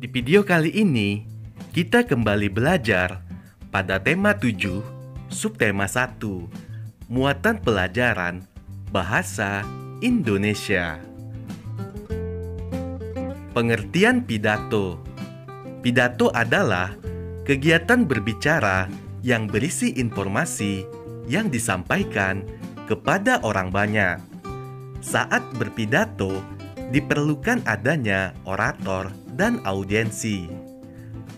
Di video kali ini, kita kembali belajar pada tema 7, subtema 1, muatan pelajaran Bahasa Indonesia. Pengertian pidato. Pidato adalah kegiatan berbicara yang berisi informasi yang disampaikan kepada orang banyak. Saat berpidato, diperlukan adanya orator dan audiensi.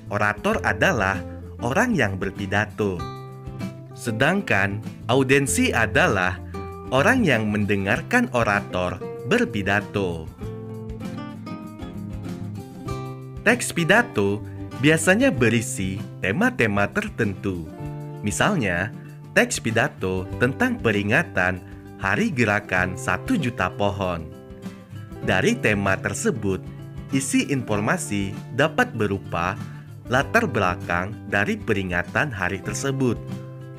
Orator adalah orang yang berpidato, sedangkan audiensi adalah orang yang mendengarkan orator berpidato. Teks pidato biasanya berisi tema-tema tertentu. Misalnya, teks pidato tentang peringatan Hari Gerakan 1 Juta Pohon. Dari tema tersebut, isi informasi dapat berupa latar belakang dari peringatan hari tersebut,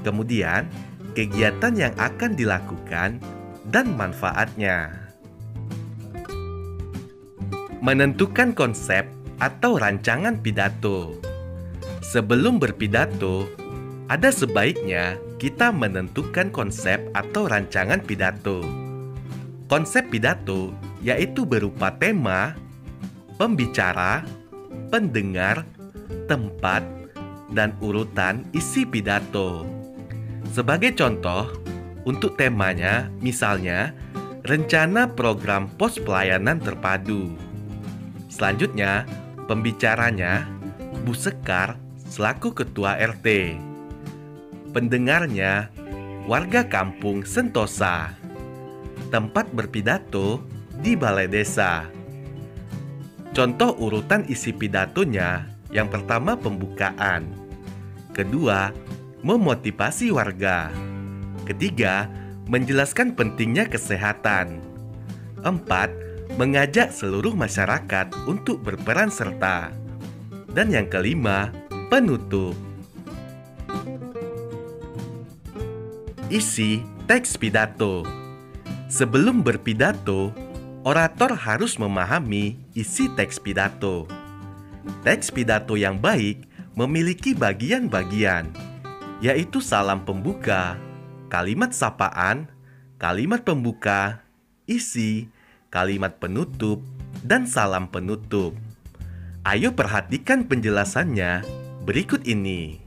kemudian kegiatan yang akan dilakukan, dan manfaatnya. Menentukan konsep atau rancangan pidato. Sebelum berpidato, ada sebaiknya kita menentukan konsep atau rancangan pidato. Konsep pidato yaitu berupa tema, pembicara, pendengar, tempat, dan urutan isi pidato. Sebagai contoh, untuk temanya, misalnya, rencana program pos pelayanan terpadu. Selanjutnya, pembicaranya, Bu Sekar selaku Ketua RT. Pendengarnya, warga kampung Sentosa. Tempat berpidato di Balai Desa. Contoh urutan isi pidatonya, yang pertama pembukaan, kedua memotivasi warga, ketiga menjelaskan pentingnya kesehatan, empat mengajak seluruh masyarakat untuk berperan serta, dan yang kelima penutup. Isi teks pidato. Sebelum berpidato, orator harus memahami isi teks pidato. Teks pidato yang baik memiliki bagian-bagian, yaitu salam pembuka, kalimat sapaan, kalimat pembuka, isi, kalimat penutup, dan salam penutup. Ayo perhatikan penjelasannya berikut ini.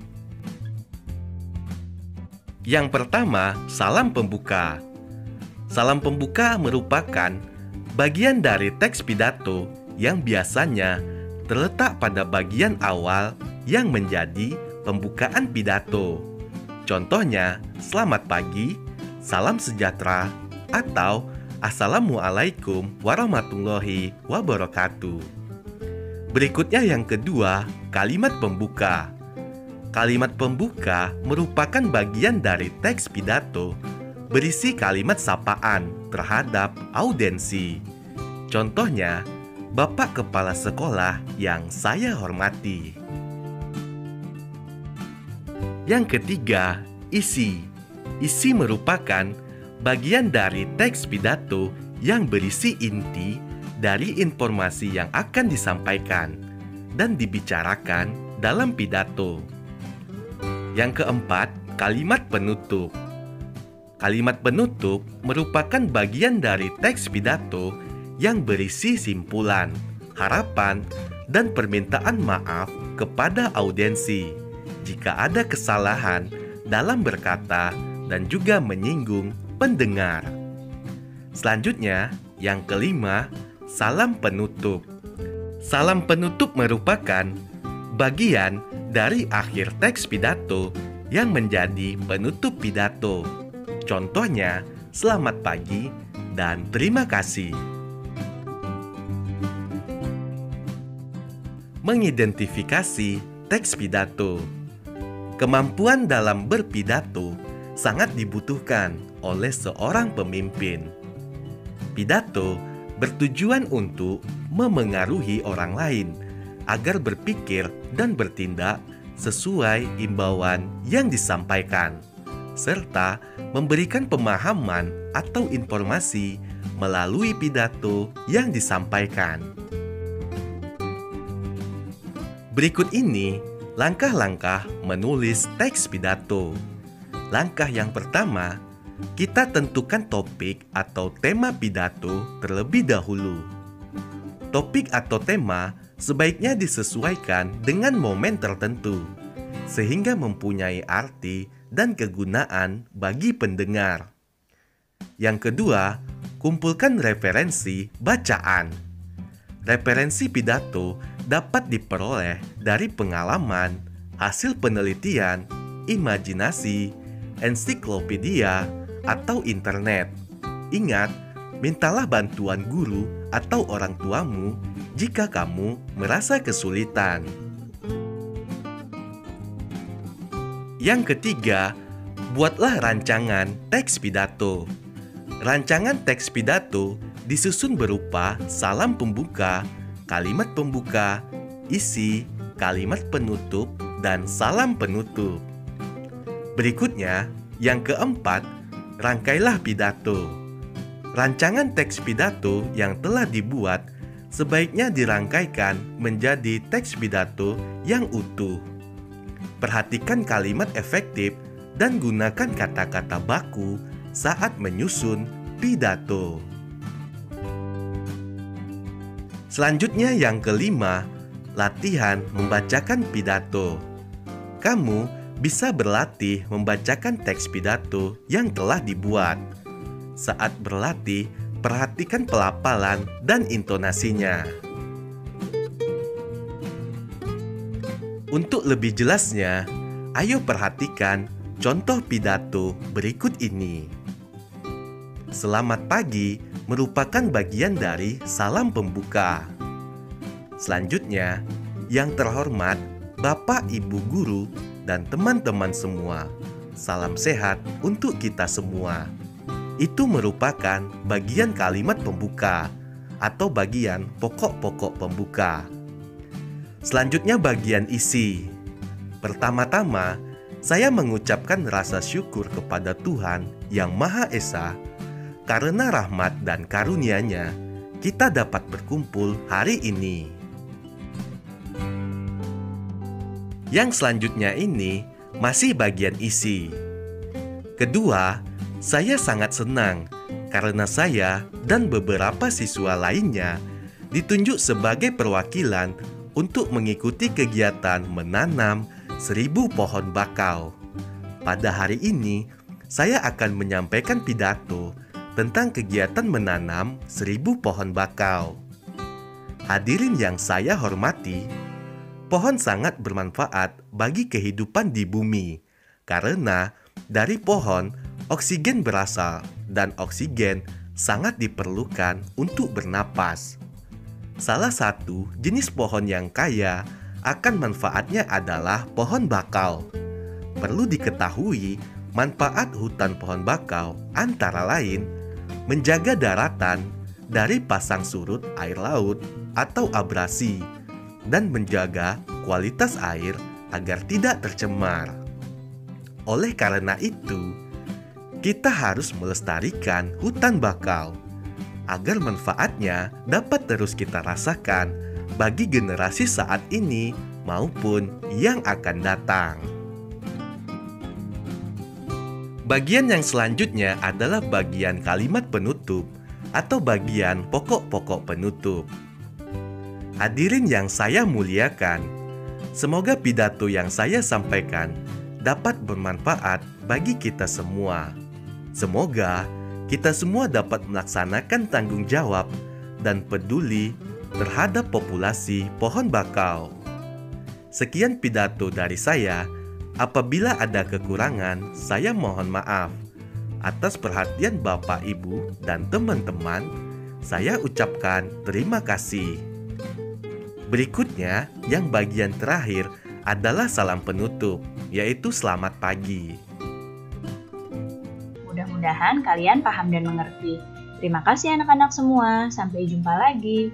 Yang pertama, salam pembuka. Salam pembuka merupakan bagian dari teks pidato yang biasanya terletak pada bagian awal yang menjadi pembukaan pidato. Contohnya, selamat pagi, salam sejahtera, atau assalamualaikum warahmatullahi wabarakatuh. Berikutnya yang kedua, kalimat pembuka. Kalimat pembuka merupakan bagian dari teks pidato berisi kalimat sapaan terhadap audiensi. Contohnya, Bapak Kepala Sekolah yang saya hormati. Yang ketiga, isi. Isi merupakan bagian dari teks pidato yang berisi inti dari informasi yang akan disampaikan dan dibicarakan dalam pidato. Yang keempat, kalimat penutup. Kalimat penutup merupakan bagian dari teks pidato yang berisi simpulan, harapan, dan permintaan maaf kepada audiensi jika ada kesalahan dalam berkata dan juga menyinggung pendengar. Selanjutnya, yang kelima, salam penutup. Salam penutup merupakan bagian dari akhir teks pidato yang menjadi penutup pidato. Contohnya, selamat pagi dan terima kasih. Mengidentifikasi teks pidato. Kemampuan dalam berpidato sangat dibutuhkan oleh seorang pemimpin. Pidato bertujuan untuk memengaruhi orang lain agar berpikir dan bertindak sesuai imbauan yang disampaikan, serta memberikan pemahaman atau informasi melalui pidato yang disampaikan. Berikut ini langkah-langkah menulis teks pidato. Langkah yang pertama, kita tentukan topik atau tema pidato terlebih dahulu. Topik atau tema sebaiknya disesuaikan dengan momen tertentu, sehingga mempunyai arti dan kegunaan bagi pendengar. Yang kedua, kumpulkan referensi bacaan. Referensi pidato dapat diperoleh dari pengalaman, hasil penelitian, imajinasi, ensiklopedia, atau internet. Ingat, mintalah bantuan guru atau orang tuamu jika kamu merasa kesulitan. Yang ketiga, buatlah rancangan teks pidato. Rancangan teks pidato disusun berupa salam pembuka, kalimat pembuka, isi, kalimat penutup, dan salam penutup. Berikutnya, yang keempat, rangkailah pidato. Rancangan teks pidato yang telah dibuat sebaiknya dirangkaikan menjadi teks pidato yang utuh. Perhatikan kalimat efektif dan gunakan kata-kata baku saat menyusun pidato. Selanjutnya yang kelima, latihan membacakan pidato. Kamu bisa berlatih membacakan teks pidato yang telah dibuat. Saat berlatih, perhatikan pelafalan dan intonasinya. Untuk lebih jelasnya, ayo perhatikan contoh pidato berikut ini. Selamat pagi merupakan bagian dari salam pembuka. Selanjutnya, yang terhormat Bapak, Ibu guru, dan teman-teman semua, salam sehat untuk kita semua. Itu merupakan bagian kalimat pembuka atau bagian pokok-pokok pembuka. Selanjutnya bagian isi. Pertama-tama, saya mengucapkan rasa syukur kepada Tuhan yang Maha Esa karena rahmat dan karunia-Nya kita dapat berkumpul hari ini. Yang selanjutnya ini masih bagian isi. Kedua, saya sangat senang karena saya dan beberapa siswa lainnya ditunjuk sebagai perwakilan untuk mengikuti kegiatan menanam 1000 pohon bakau. Pada hari ini, saya akan menyampaikan pidato tentang kegiatan menanam 1000 pohon bakau. Hadirin yang saya hormati, pohon sangat bermanfaat bagi kehidupan di bumi karena dari pohon oksigen berasal dan oksigen sangat diperlukan untuk bernapas. Salah satu jenis pohon yang kaya akan manfaatnya adalah pohon bakau. Perlu diketahui, manfaat hutan pohon bakau antara lain menjaga daratan dari pasang surut air laut atau abrasi dan menjaga kualitas air agar tidak tercemar. Oleh karena itu, kita harus melestarikan hutan bakau agar manfaatnya dapat terus kita rasakan bagi generasi saat ini maupun yang akan datang. Bagian yang selanjutnya adalah bagian kalimat penutup atau bagian pokok-pokok penutup. Hadirin yang saya muliakan, semoga pidato yang saya sampaikan dapat bermanfaat bagi kita semua. Semoga kita semua dapat melaksanakan tanggung jawab dan peduli terhadap populasi pohon bakau. Sekian pidato dari saya. Apabila ada kekurangan, saya mohon maaf. Atas perhatian Bapak, Ibu, dan teman-teman, saya ucapkan terima kasih. Berikutnya, yang bagian terakhir adalah salam penutup, yaitu selamat pagi. Mudah-mudahan kalian paham dan mengerti. Terima kasih anak-anak semua, sampai jumpa lagi.